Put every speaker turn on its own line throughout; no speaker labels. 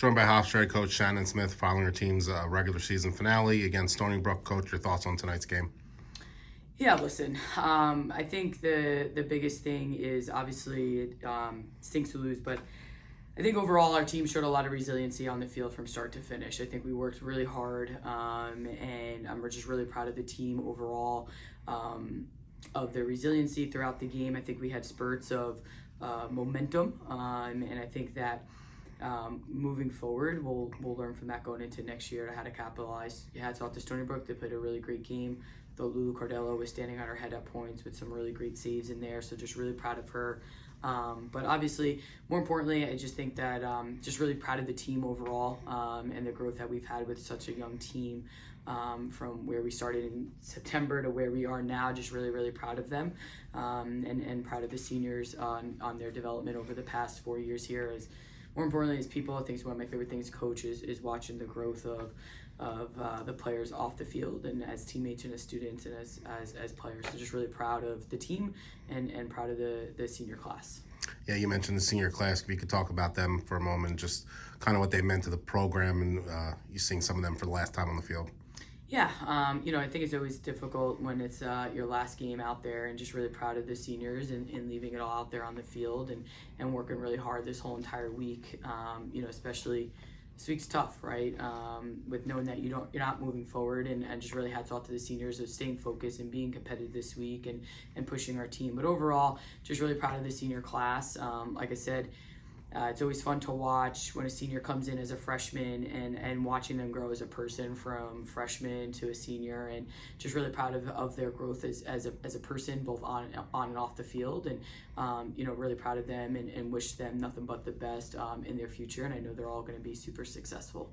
Joined by Hofstra head coach Shannon following her team's regular season finale against Stony Brook. Coach, your thoughts on tonight's game?
Yeah, listen, I think the biggest thing is obviously it stinks to lose, but I think overall our team showed a lot of resiliency on the field from start to finish. I think we worked really hard, and I'm just really proud of the team overall, of their resiliency throughout the game. I think we had spurts of momentum, and I think that moving forward, we'll learn from that going into next year to how to capitalize. Hats off to Stony Brook. They played a really great game. Though Lulu Cardello was standing on her head at points with some really great saves in there, so just really proud of her. But obviously, more importantly, I just think that just really proud of the team overall, and the growth that we've had with such a young team, from where we started in September to where we are now. Just really proud of them, and proud of the seniors on their development over the past 4 years here. As more importantly, as people, I think it's one of my favorite things, coaches, is watching the growth of the players off the field and as teammates and as students and as players. So just really proud of the team and proud of the senior class.
Yeah, you mentioned the senior class. If you could talk about them for a moment, just kind of what they meant to the program, and you seeing some of them for the last time on the field.
Yeah, I think it's always difficult when it's your last game out there, and just really proud of the seniors and leaving it all out there on the field and working really hard this whole entire week. Especially this week's tough, right? With knowing that you're not moving forward, and just really hats off to the seniors of staying focused and being competitive this week and pushing our team. But overall, just really proud of the senior class. Like I said, it's always fun to watch when a senior comes in as a freshman and watching them grow as a person from freshman to a senior, and just really proud of their growth as a person, both on and off the field, and really proud of them and wish them nothing but the best in their future, and I know they're all going to be super successful.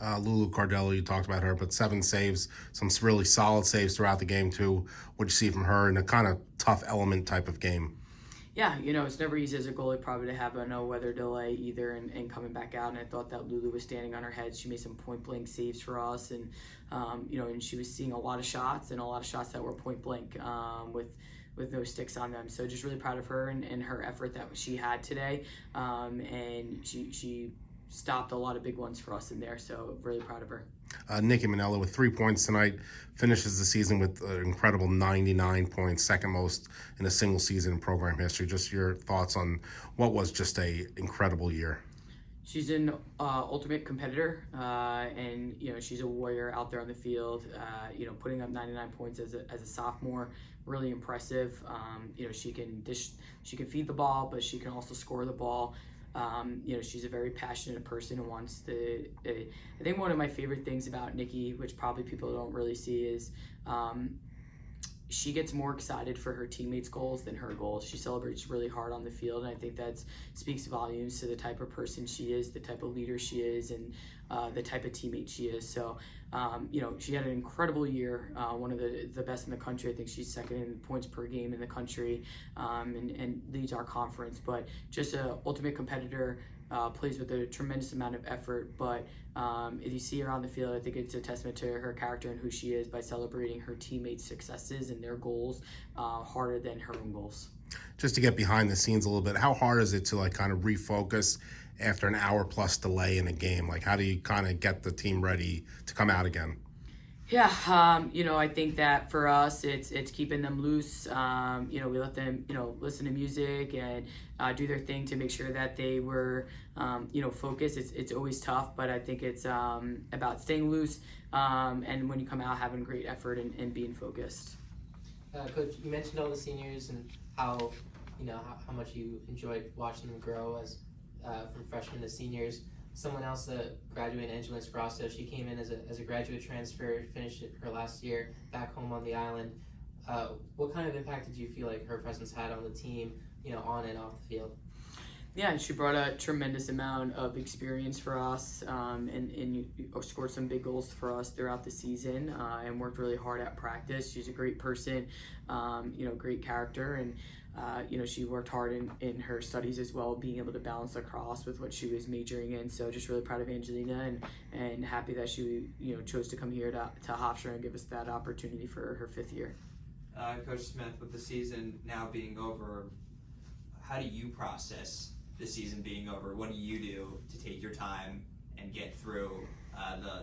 Lulu Cardello, you talked about her, but 7 saves, some really solid saves throughout the game too. What'd you see from her in a kind of tough element type of game?
Yeah, it's never easy as a goalie probably to have a no weather delay either and coming back out. And I thought that Lulu was standing on her head. She made some point blank saves for us, and and she was seeing a lot of shots that were point blank, with no sticks on them. So just really proud of her and her effort that she had today, and she stopped a lot of big ones for us in there. So really proud of her.
Nikki Manella with 3 points tonight finishes the season with an incredible 99 points, second most in a single season in program history. Just your thoughts on what was just a incredible year.
She's an ultimate competitor, and she's a warrior out there on the field. Putting up 99 points as a sophomore, really impressive. She can feed the ball, but she can also score the ball. She's a very passionate person and wants to. I think one of my favorite things about Nikki, which probably people don't really see, is she gets more excited for her teammates' goals than her goals. She celebrates really hard on the field, and I think that speaks volumes to the type of person she is, the type of leader she is, and the type of teammate she is. So, she had an incredible year, one of the best in the country. I think she's second in points per game in the country, and leads our conference. But just an ultimate competitor, plays with a tremendous amount of effort. But if you see her on the field, I think it's a testament to her character and who she is by celebrating her teammates' successes and their goals harder than her own goals.
Just to get behind the scenes a little bit, how hard is it to kind of refocus after an hour plus delay in a game? How do you kind of get the team ready to come out again?
Yeah, I think that for us, it's keeping them loose. We let them, listen to music and do their thing to make sure that they were, focused. It's always tough, but I think it's about staying loose, and when you come out, having great effort and being focused.
Coach, you mentioned all the seniors and how much you enjoyed watching them grow as from freshmen to seniors. Someone else that graduated, Angela Esprasso, she came in as a graduate transfer, finished her last year back home on the island. What kind of impact did you feel like her presence had on the team, on and off the field?
Yeah, she brought a tremendous amount of experience for us, and scored some big goals for us throughout the season, and worked really hard at practice. She's a great person, great character, and she worked hard in her studies as well, being able to balance lacrosse with what she was majoring in. So just really proud of Angelina and happy that she chose to come here to Hofstra and give us that opportunity for her 5th year.
Coach Smith, with the season now being over, how do you process the season being over? What do you do to take your time and get through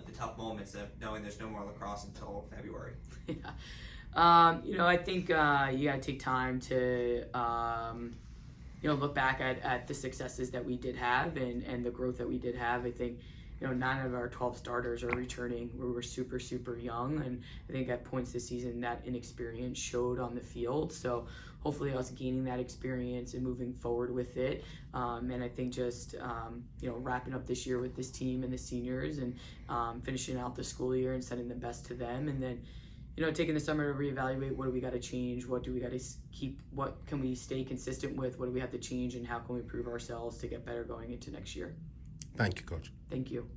the tough moments of knowing there's no more lacrosse until February?
Yeah. I think you gotta take time to look back at the successes that we did have and the growth that we did have. I think 9 of our 12 starters are returning. We were super, super young, and I think at points this season that inexperience showed on the field. So hopefully us gaining that experience and moving forward with it. And I think just, wrapping up this year with this team and the seniors and finishing out the school year and sending the best to them. And then, taking the summer to reevaluate what do we got to change, what do we got to keep, what can we stay consistent with, what do we have to change, and how can we improve ourselves to get better going into next year.
Thank you, Coach.
Thank you.